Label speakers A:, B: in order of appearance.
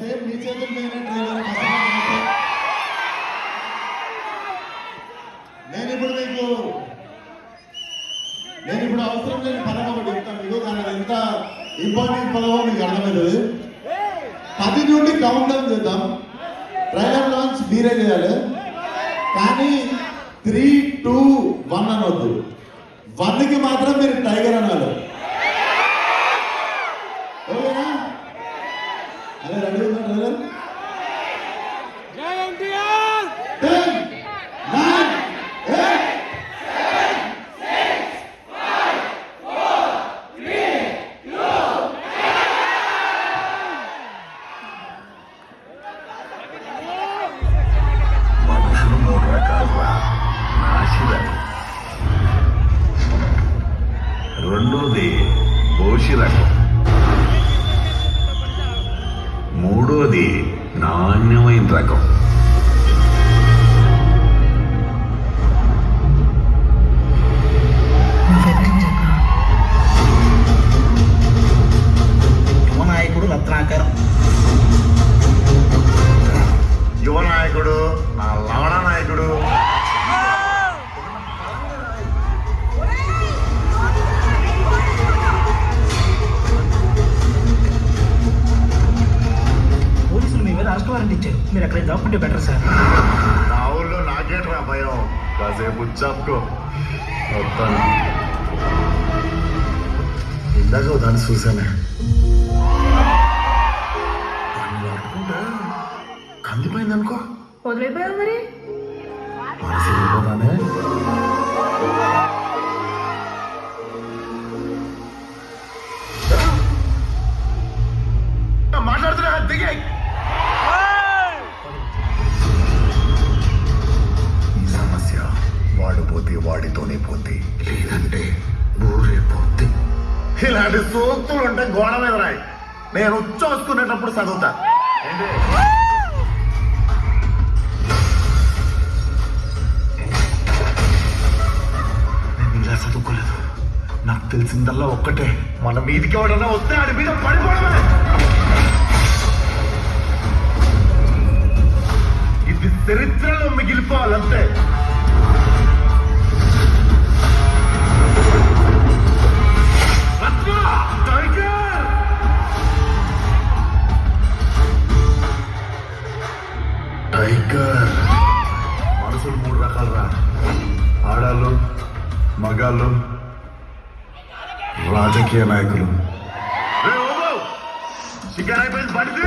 A: Same మీ చేతుల మీదనే trailer నేను ఇప్పుడు అవసరం లేని పదం ఒకటి చెప్తాను మీకు. దాని ఎంత ఇంపార్టెంట్ పదమో మీకు అర్థమవుతుంది. 10 నుండి కౌంట్ డౌన్ చేద్దాం. ట్రైలర్ లాంచ్ మీరే చేయాలి, కానీ 3, 2, 1 అనొద్దు. 1కి మాత్రం మీరు టైగర్ అనాలి. ఓకేనా? అదే రెడీ ఉందా ట్రైలర్? 10, 9, 8, 7, 6, 5, 4, 3, 2.
B: మనుషులు 3 రకాలుగా నాశిరకం, రెండోది బోషి రకం, మూడోది నాణ్యమైన రకం.
C: యువనాయకుడు రత్నాకరం,
B: యువ నాయకుడు నా లవణ నాయకుడు.
C: పోలీసులు మీ మీద అరెస్ట్ వారెంట్ ఇచ్చారు. మీరు అక్కడ దాక్కుంటే బెటర్ సార్.
B: నా ఊళ్ళో నాకేట్రా భయం, కాసేపు చాపుకో వస్తాను. ఇందాక దాన్ని చూసానే, దాన్ని పట్టుకుంటే కందిపోయింది అనుకో,
D: వదిలిపోయావు మరి.
B: మనసు వెళ్ళిపోతానే. మాట్లాడుతున్నా దిగాయి. ఈ సమస్య వాడు పోతే వాడితోనే పోతే, లేదంటే ఊరే పోతే. ఇలాంటి సూక్తులు ఉంటే గోడ మీద రాయి, నేను ఉచ్చోసుకునేటప్పుడు చదువుతా. ఏంటి? నేను ఇలా చదువుకోలేదు. నాకు తెలిసిందల్లా ఒక్కటే, మన మీదికి ఎవడన్నా వస్తే ఆడి మీద పడిపోవడమే. ఇది చరిత్రలో మిగిలిపోవాలంతే. టైగర్. మనుషులు 3 రకాలురా, ఆడాళ్ళు, మగాళ్ళు, రాజకీయ నాయకులు. షికారు అయిపోయింది, పడితే